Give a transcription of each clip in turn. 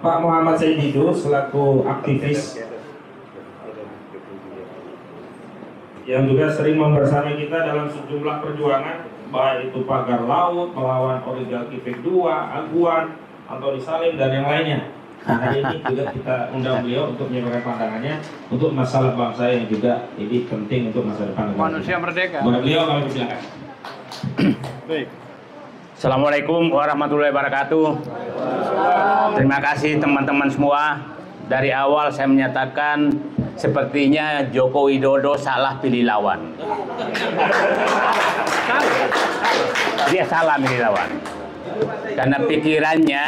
Pak Muhammad Saididu selaku aktivis yang juga sering membersamai kita dalam sejumlah perjuangan, baik itu pagar laut, melawan oligarki PEK 2, Aguan, Antoni Salim, dan yang lainnya. Hari ini juga kita undang beliau untuk menyampaikan pandangannya untuk masalah bangsa yang juga ini penting untuk masa depan manusia merdeka. Buat beliau kami persilakan. Assalamualaikum warahmatullahi wabarakatuh. Terima kasih teman-teman semua. Dari awal saya menyatakan sepertinya Joko Widodo salah pilih lawan. Dia salah pilih lawan. Karena pikirannya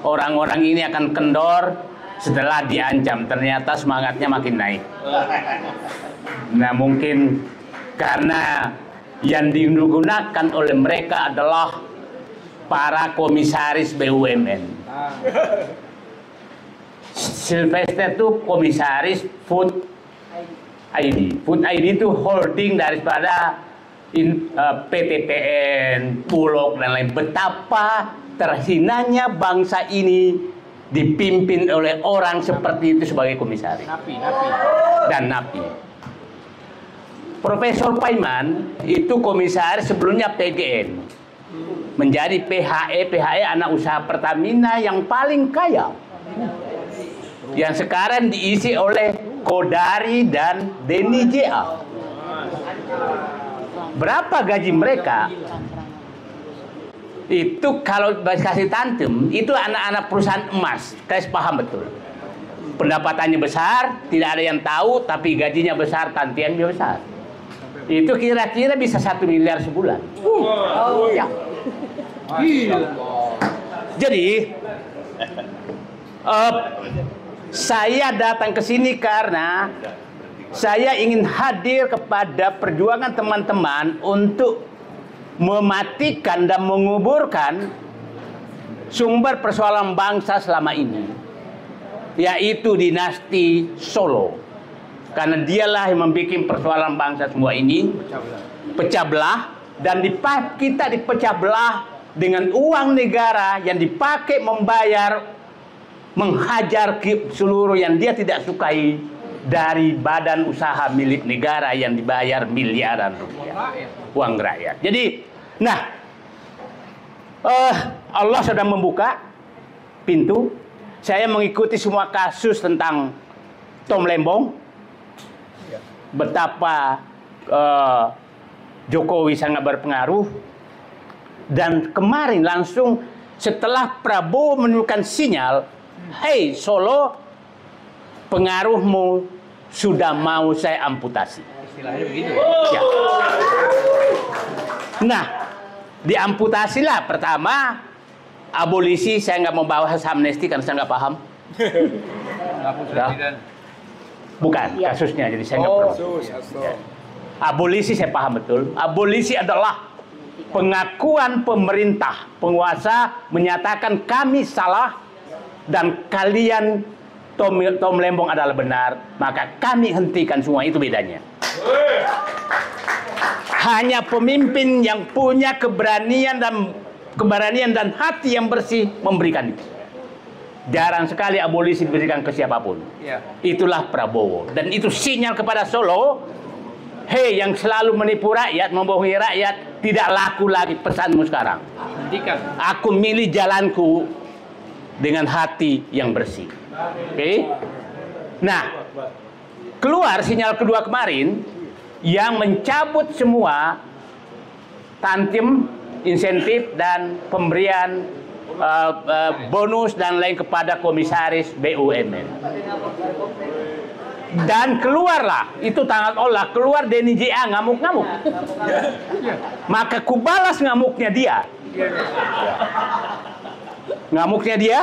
orang-orang ini akan kendor setelah diancam. Ternyata semangatnya makin naik. Nah, mungkin karena yang digunakan oleh mereka adalah para komisaris BUMN. Sylvester itu komisaris Food ID. Food ID itu holding daripada PTPN, Bulog, dan lain. Betapa terhinanya bangsa ini dipimpin oleh orang seperti itu sebagai komisaris. Dan napi. Profesor Paiman itu komisaris sebelumnya PGN. Menjadi PHE anak usaha Pertamina yang paling kaya. Yang sekarang diisi oleh Kodari dan Denny JA. Berapa gaji mereka? Itu kalau kasih tantem, itu anak-anak perusahaan emas. Saya paham betul. Pendapatannya besar, tidak ada yang tahu, tapi gajinya besar, tantiannya besar. Itu kira-kira bisa 1 miliar sebulan. Ya. Jadi saya datang ke sini karena saya ingin hadir kepada perjuangan teman-teman untuk mematikan dan menguburkan sumber persoalan bangsa selama ini, yaitu dinasti Solo. Karena dialah yang membuat persoalan bangsa semua ini pecah belah, dan kita dipecah belah dengan uang negara yang dipakai menghajar seluruh yang dia tidak sukai dari badan usaha milik negara yang dibayar miliaran rupiah uang rakyat. Jadi, nah, Allah sedang membuka pintu. Saya mengikuti semua kasus tentang Tom Lembong, betapa Jokowi sangat berpengaruh. Dan kemarin langsung setelah Prabowo menunjukkan sinyal, hei Solo, pengaruhmu sudah mau saya amputasi. Istilahnya begitu. Ya. Nah, diamputasilah pertama abolisi. Saya nggak mau bahas amnesti karena saya nggak paham. Bukan kasusnya, jadi saya nggak paham. Ya. Abolisi saya paham betul. Abolisi adalah pengakuan pemerintah, penguasa menyatakan kami salah dan kalian Tom Lembong adalah benar, maka kami hentikan semua. Itu bedanya. Hanya pemimpin yang punya keberanian dan hati yang bersih memberikan itu. Jarang sekali abolisi diberikan ke siapapun. Itulah Prabowo, dan itu sinyal kepada Solo. Hei, yang selalu menipu rakyat, membohongi rakyat, tidak laku lagi pesanmu sekarang. Aku milih jalanku dengan hati yang bersih. Oke? Nah, keluar sinyal kedua kemarin yang mencabut semua tantim, insentif, dan pemberian bonus dan lain kepada komisaris BUMN. Dan keluarlah, itu tanggal olah, keluar Denny JA ngamuk-ngamuk. Maka kubalas ngamuknya dia. Ngamuknya dia,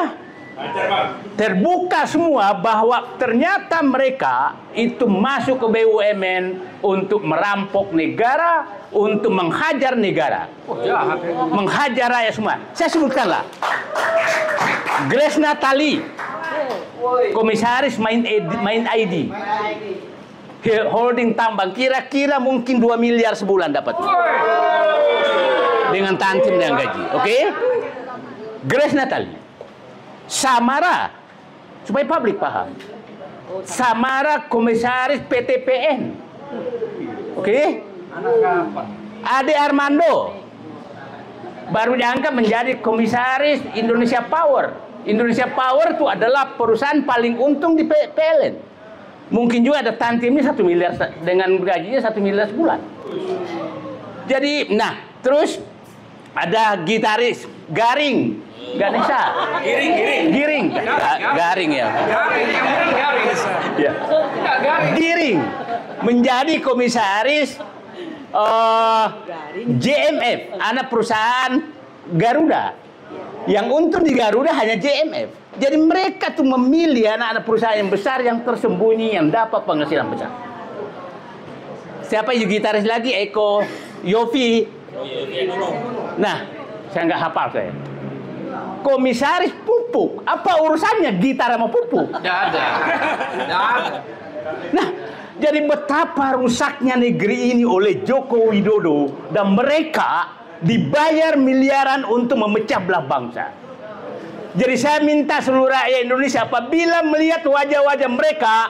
terbuka semua bahwa ternyata mereka itu masuk ke BUMN untuk merampok negara, untuk menghajar negara. Menghajar rakyat semua. Saya sebutkanlah. Grace Natali, komisaris Main ID, holding tambang, kira-kira mungkin 2 miliar sebulan dapat dengan tantim dan gaji. Oke? Grace Natali. Samara, supaya publik paham. Samara komisaris PTPN. Oke? Ade Armando baru diangkat menjadi komisaris Indonesia Power. Indonesia Power itu adalah perusahaan paling untung di PLN. Mungkin juga ada tantimnya 1 miliar dengan gajinya 1 miliar sebulan. Jadi, nah, terus ada gitaris Garing, Ganesha. Giring ya. Giring menjadi komisaris JMF, anak perusahaan Garuda. Yang untung di Garuda hanya JMF. Jadi mereka tuh memilih anak-anak perusahaan yang besar yang tersembunyi yang dapat penghasilan besar. Siapa yang gitaris lagi? Eko Yofi. Nah, saya nggak hafal saya. Komisaris pupuk. Apa urusannya gitar sama pupuk? Nggak ada. Nah, jadi betapa rusaknya negeri ini oleh Joko Widodo dan mereka dibayar miliaran untuk memecah belah bangsa. Jadi saya minta seluruh rakyat Indonesia apabila melihat wajah-wajah mereka,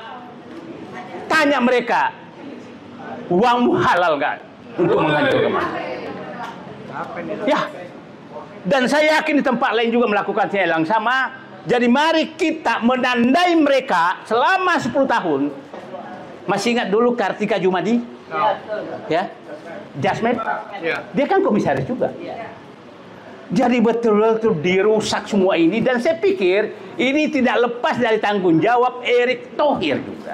tanya mereka, uangmu halal nggak untuk menghancurkan? Ya, dan saya yakin di tempat lain juga melakukan hal yang sama. Jadi mari kita menandai mereka selama 10 tahun. Masih ingat dulu Kartika Jumadi? Ya, Jasmet? Dia kan komisaris juga. Jadi betul-betul dirusak semua ini. Dan saya pikir ini tidak lepas dari tanggung jawab Erick Thohir juga.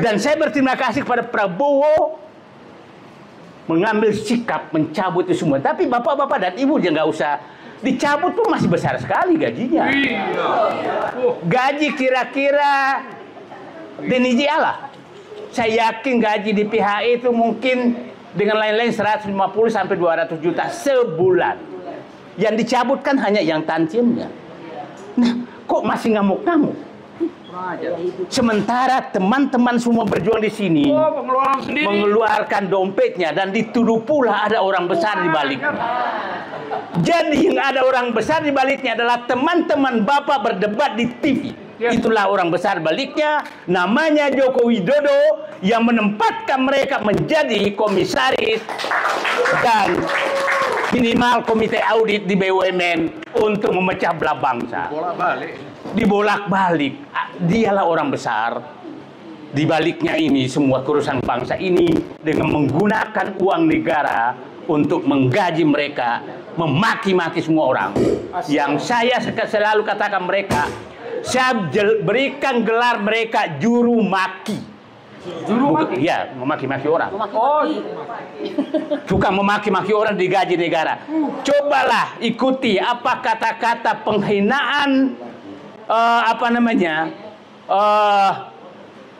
Dan saya berterima kasih kepada Prabowo mengambil sikap mencabut itu semua. Tapi bapak-bapak dan ibu jangan nggak usah dicabut pun masih besar sekali gajinya. Gaji kira-kira Deniji Allah. Saya yakin gaji di PHI itu mungkin dengan lain-lain 150 sampai 200 juta sebulan. Yang dicabutkan hanya yang tantiemnya. Nah, kok masih ngamuk-ngamuk? Sementara teman-teman semua berjuang di sini mengeluarkan dompetnya dan dituduh pula ada orang besar di baliknya. Jadi yang ada orang besar di baliknya adalah teman-teman Bapak berdebat di TV. Itulah orang besar baliknya, namanya Joko Widodo yang menempatkan mereka menjadi komisaris dan minimal komite audit di BUMN untuk memecah belah bangsa. Dibolak-balik. Dialah orang besar. Di baliknya ini semua kerusakan bangsa ini dengan menggunakan uang negara untuk menggaji mereka, memaki-maki semua orang. Yang saya selalu katakan mereka, saya berikan gelar mereka juru maki. Bukan, ya, memaki-maki orang. Suka memaki-maki orang digaji negara. Cobalah ikuti apa kata-kata penghinaan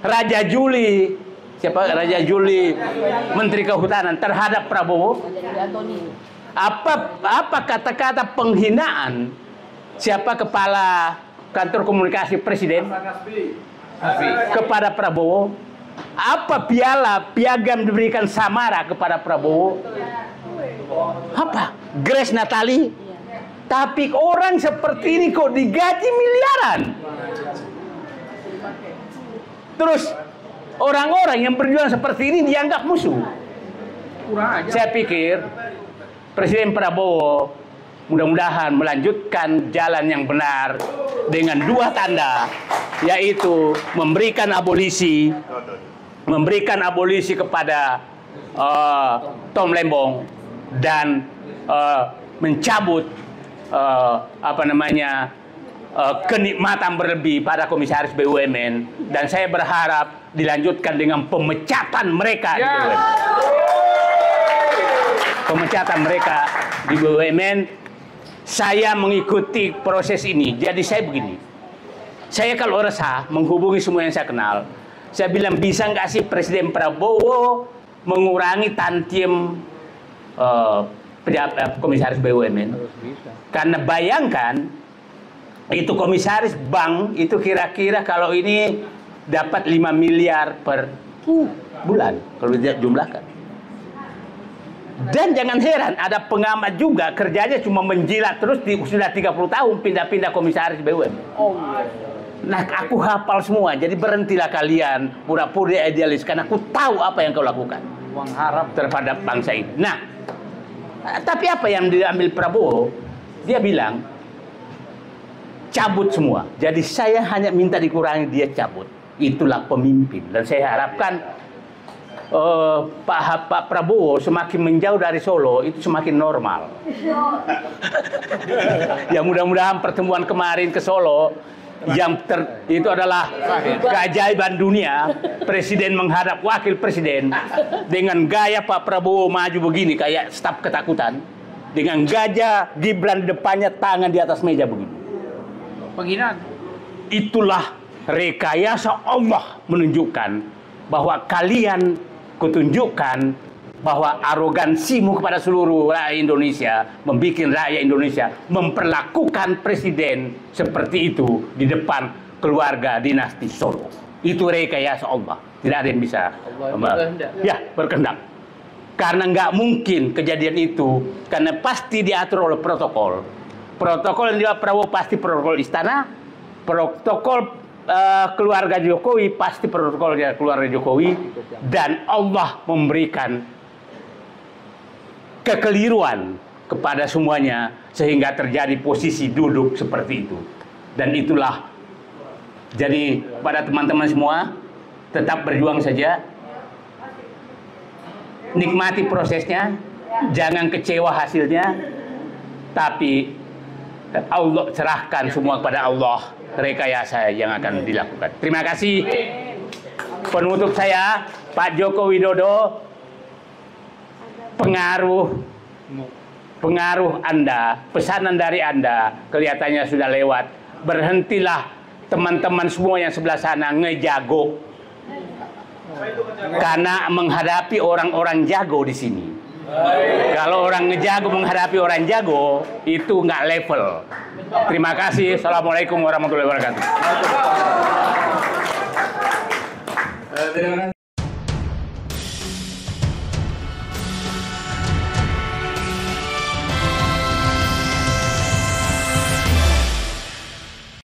Raja Juli. Siapa Raja Juli? Menteri Kehutanan terhadap Prabowo. Apa kata-kata penghinaan siapa kepala kantor komunikasi Presiden kepada Prabowo? Apa piagam diberikan Samara kepada Prabowo? Apa? Grace Natali? Tapi orang seperti ini kok digaji miliaran? Terus orang-orang yang berjuang seperti ini dianggap musuh. Saya pikir Presiden Prabowo mudah-mudahan melanjutkan jalan yang benar dengan 2 tanda, yaitu memberikan abolisi kepada Tom Lembong dan mencabut kenikmatan berlebih pada komisaris BUMN, dan saya berharap dilanjutkan dengan pemecatan mereka di BUMN. Pemecatan mereka di BUMN. Saya mengikuti proses ini. Jadi saya begini. Saya kalau resah menghubungi semua yang saya kenal. Saya bilang, bisa nggak sih Presiden Prabowo mengurangi tantiem komisaris BUMN? Karena bayangkan itu komisaris bank itu kira-kira kalau ini dapat 5 miliar per bulan kalau dia jumlahkan. Dan jangan heran, ada pengamat juga kerjanya cuma menjilat terus sudah 30 tahun pindah-pindah komisaris BUMN. Nah, aku hafal semua. Jadi berhentilah kalian pura-pura idealis, karena aku tahu apa yang kau lakukan. Uang haram terhadap bangsa ini. Nah, tapi apa yang diambil Prabowo? Dia bilang cabut semua. Jadi saya hanya minta dikurangi, dia cabut. Itulah pemimpin. Dan saya harapkan Pak Prabowo semakin menjauh dari Solo itu semakin normal. Ya mudah-mudahan pertemuan kemarin ke Solo itu adalah keajaiban dunia. Presiden menghadap wakil presiden dengan gaya Pak Prabowo maju begini kayak staf ketakutan, dengan gajah Gibran depannya tangan di atas meja begini. penghinaan. Itulah rekayasa Allah menunjukkan bahwa kalian kutunjukkan bahwa arogansimu kepada seluruh rakyat Indonesia membuat rakyat Indonesia memperlakukan presiden seperti itu di depan keluarga dinasti Solo. Itu rekayasa Allah. Tidak ada yang bisa berkehendak. Karena nggak mungkin kejadian itu, karena pasti diatur oleh protokol. Protokol yang dibuat Prabowo pasti protokol istana, protokol keluarga Jokowi pasti protokol keluarga Jokowi, dan Allah memberikan kekeliruan kepada semuanya sehingga terjadi posisi duduk seperti itu. Dan itulah, jadi pada teman-teman semua tetap berjuang saja, nikmati prosesnya, jangan kecewa hasilnya, tapi Allah serahkan semua kepada Allah, rekayasa yang akan dilakukan. Terima kasih. Penutup saya, Pak Joko Widodo, pengaruh Anda, pesanan dari Anda kelihatannya sudah lewat. Berhentilah teman-teman semua yang sebelah sana ngejago, karena menghadapi orang-orang jago di sini. Kalau orang ngejago menghadapi orang jago itu nggak level. Terima kasih. Assalamualaikum warahmatullahi wabarakatuh. Terima kasih.